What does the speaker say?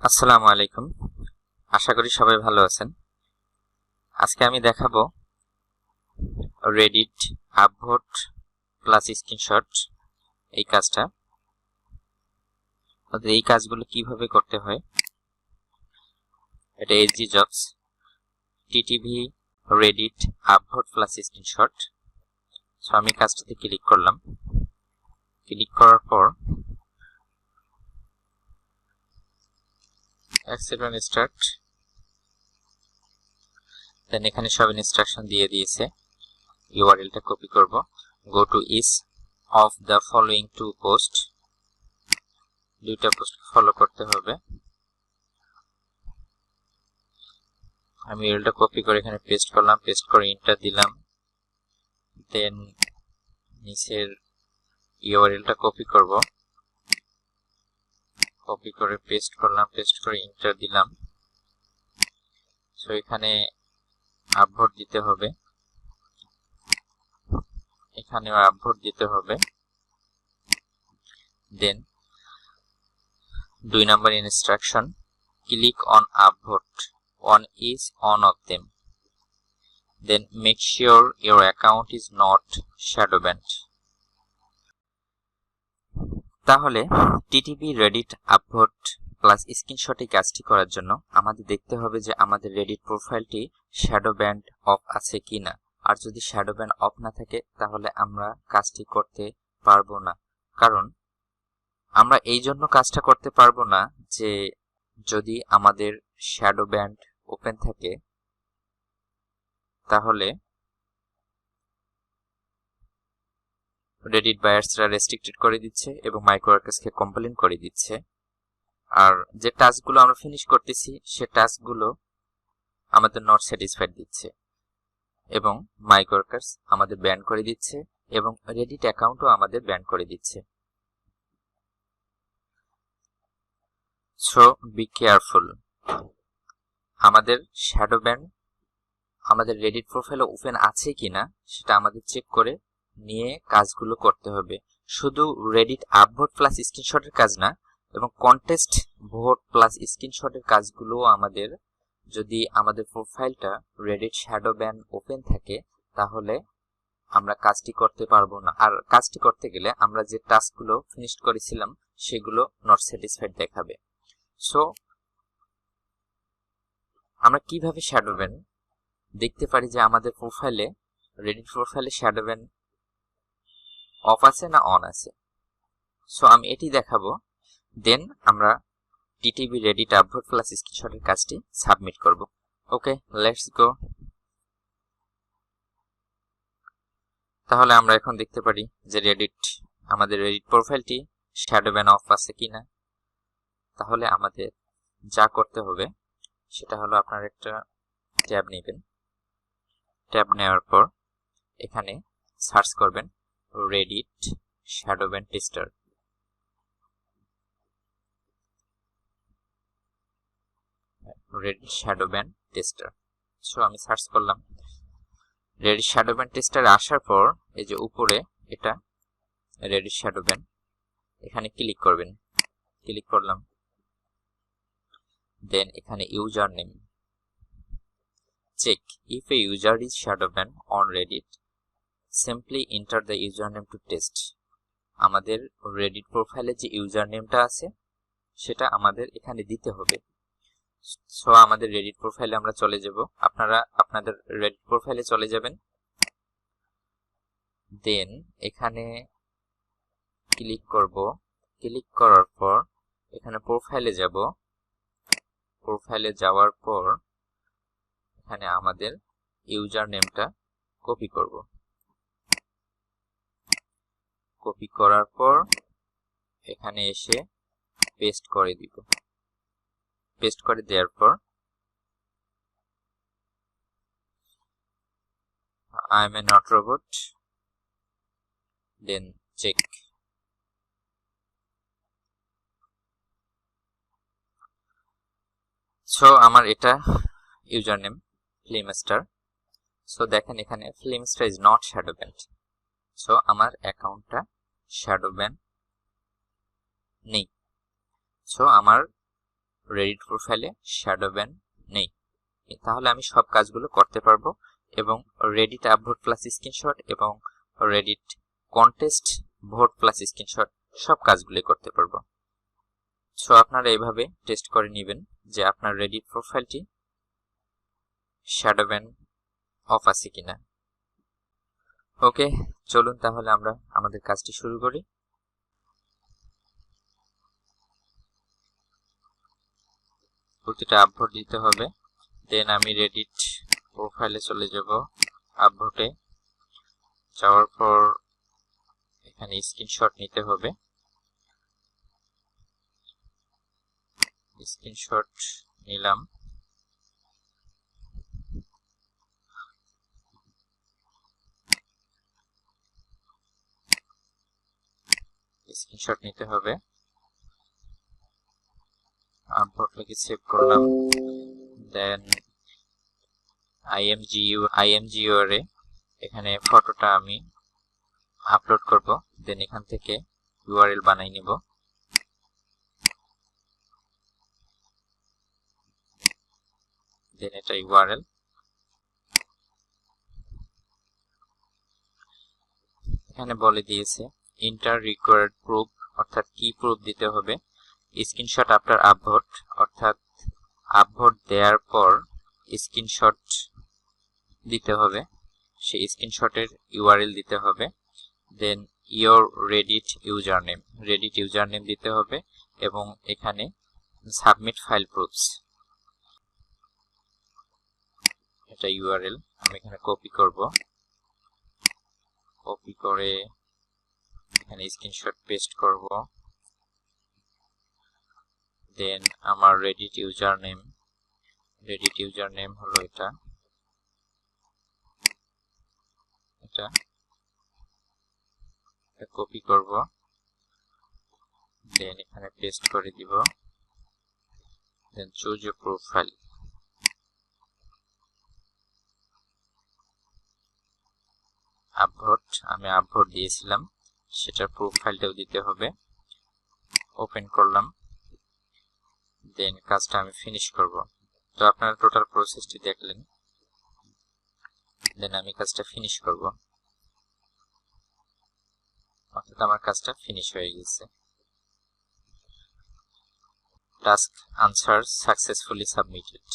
আসসালামু আলাইকুম, আশা করি সবাই ভালো আছেন। আজকে আমি দেখাবো রেডিট আপভোট প্লাস স্ক্রিনশট এই কাজটা। এই কাজগুলো কিভাবে করতে হয়, এটা SG jobs TTV Reddit upvote plus screenshot. So আমি কাজটাতে ক্লিক করলাম। ক্লিক করার পর অ্যাক্সেপ্ট স্টার্ট, দেন এখানে সব ইনস্ট্রাকশন দিয়ে দিয়েছে। ইউআরএলটা কপি করব। Go to each of the following two post, দুইটা পোস্ট ফলো করতে হবে। আমি ইউআরএলটা কপি করে এখানে পেস্ট করলাম, পেস্ট করে এন্টার দিলাম। দেন নিচের ইউআরএলটা কপি করব, কপি করে পেস্ট করলাম, পেস্ট করে এন্টার দিলাম। সো এখানে আপভোট দিতে হবে, এখানেও আপভোট দিতে হবে। Then 2 number instruction, click on upvote on each one of them, then make sure your account is not shadow banned. তাহলে টিটিভি রেডিট আপভোট প্লাস স্ক্রিনশটে কাজটি করার জন্য আমাদের দেখতে হবে যে আমাদের রেডিট প্রোফাইলটি শ্যাডো ব্যান্ড অফ আছে কিনা। আর যদি শ্যাডো ব্যান্ড অফ না থাকে তাহলে আমরা কাজটি করতে পারবো না। কারণ আমরা এই জন্য কাজটা করতে পারবো না যে যদি আমাদের শ্যাডো ব্যান্ড ওপেন থাকে তাহলে রেডিট বায়ার্সরা রেস্ট্রিক্টেড করে দিচ্ছে এবং মাইক্রোওয়ার্কার্সকে কমপ্লেইন করে দিচ্ছে। আর যে টাস্কগুলো আমরা ফিনিশ করতেছি সে টাস্কগুলো আমাদের নট স্যাটিসফাইড দিচ্ছে এবং মাইক্রোওয়ার্কার্স আমাদের ব্যান করে দিচ্ছে এবং রেডিট অ্যাকাউন্টও আমাদের ব্যান করে দিচ্ছে। So be careful. আমাদের শ্যাডো ব্যান আমাদের রেডিট প্রোফাইলে ওপেন আছে কিনা সেটা আমাদের চেক করে নিয়ে কাজগুলো করতে হবে। শুধু রেডিট আপভোট প্লাস স্ক্রিনশটের কাজ না, এবং কন্টেস্ট ভোট প্লাস স্ক্রিনশটের কাজগুলো আমাদের, যদি আমাদের প্রোফাইলটা রেডিট শ্যাডো ব্যান ওপেন থাকে তাহলে আমরা কাজটি করতে পারবো না। আর কাজটি করতে গেলে আমরা যে টাস্কগুলো ফিনিশ করেছিলাম সেগুলো নট স্যাটিসফাইড দেখাবে। সো আমরা কিভাবে শ্যাডো ব্যান দেখতে পারি যে আমাদের প্রোফাইলে, রেডিট প্রোফাইলে শ্যাডো ব্যান অফ আছে না অন আছে। সো আমি এটি দেখাবো, দেন আমরা টিটিভি রেডিট আপভোট প্লাস স্ক্রিনশটের কাজটি সাবমিট করব। ওকে, লেটস গো। তাহলে আমরা এখন দেখতে পারি যে আমাদের রেডিট প্রোফাইলটি শ্যাডো ব্যান অফ আছে কিনা। তাহলে আমাদের যা করতে হবে সেটা হলো আপনারা একটা ট্যাব নেবেন। ট্যাব নেওয়ার পর এখানে সার্চ করবেন Reddit shadow ban tester. Reddit shadow ban tester. So আমি সার্চ করলাম। রেডিট শ্যাডো ব্যান টেস্টার আসার পর এই যে উপরে এটা রেডিট শ্যাডো ব্যান, এখানে ক্লিক করবেন। ক্লিক করলাম। দেন এখানে user name, check if a user is shadow ban on Reddit, simply enter the user name to test. আমাদের রেডিট প্রোফাইলে যে ইউজার নেমটা আছে সেটা আমাদের এখানে দিতে হবে। সো আমাদের রেডিট প্রোফাইলে আমরা চলে যাব। আপনারা আপনাদের রেডিট প্রোফাইলে চলে যাবেন। দেন এখানে ক্লিক করব। ক্লিক করার পর এখানে প্রোফাইলে যাব। প্রোফাইলে যাওয়ার পর এখানে আমাদের ইউজার নেমটা কপি করব। কপি করার পর এখানে এসে পেস্ট করে দিব। পেস্ট করে দেওয়ার পর I am a not robot, then check। So আমার এটা ইউজার নেম ফিল্মস্টার। সো দেখেন এখানে film star is not shadow band. So আমার অ্যাকাউন্টটা শ্যাডো ব্যান নেই। সো আমার রেডিট প্রোফাইলে শ্যাডো ব্যান নেই। তাহলে আমি সব কাজগুলো করতে পারবো এবং রেডিট আপভোট প্লাস স্ক্রিনশট এবং Reddit contest vote plus screenshot সব কাজগুলো করতে পারবো। সো আপনারা এইভাবে টেস্ট করে নেবেন যে আপনার রেডিট প্রোফাইলটি শ্যাডো ব্যান অফ আছে কিনা। ওকে, চলুন তাহলে আমরা আমাদের কাজটি শুরু করি। প্রতিটা আপভোট দিতে হবে। দেন আমি রেডিট প্রোফাইলে চলে যাব। আপভোটে যাওয়ার পর এখানে স্ক্রিনশট নিতে হবে। স্ক্রিনশট নিলাম। স্ক্রিনশট নিতে হবে। আপভোট লিখে সেভ করলাম। দেন IMGUR এ এখানে ফটোটা আমি আপলোড করব। দেন এখান থেকে URL বানাই নিব। দেন এটা URL। এখানে বলে দিয়েছে ইন্টার রিকোয়ার্ড প্রুফ, অর্থাৎ কি প্রুফ দিতে হবে। স্ক্রিনশট আফটার আপভোট, অর্থাৎ আপভোট দেওয়ার পর স্ক্রিনশট দিতে হবে, সেই স্ক্রিনশটের URL দিতে হবে। দেন ইয়োর রেডিট ইউজার নেম দিতে হবে এবং এখানে সাবমিট ফাইল প্রুফস, এটা URL আমি এখানে কপি করব। কপি করে এখানে স্ক্রিনশট পেস্ট করব। দেন আমার রেডিট ইউজার নেম হলো এটা কপি করব। দেন এখানে পেস্ট করে দিব। দেন চুজ এ প্রোফাইল। আপভোট, আমি আপভোট দিয়েছিলাম, সেটার প্রোফাইলটাও দিতে হবে। ওপেন করলাম। দেন কাজটা আমি ফিনিশ করব। তো আপনারা টোটাল প্রসেসটি দেখলেন। দেন আমি কাজটা ফিনিশ করব, অর্থাৎ আমার কাজটা ফিনিশ হয়ে গেছে। Task answer successfully submitted.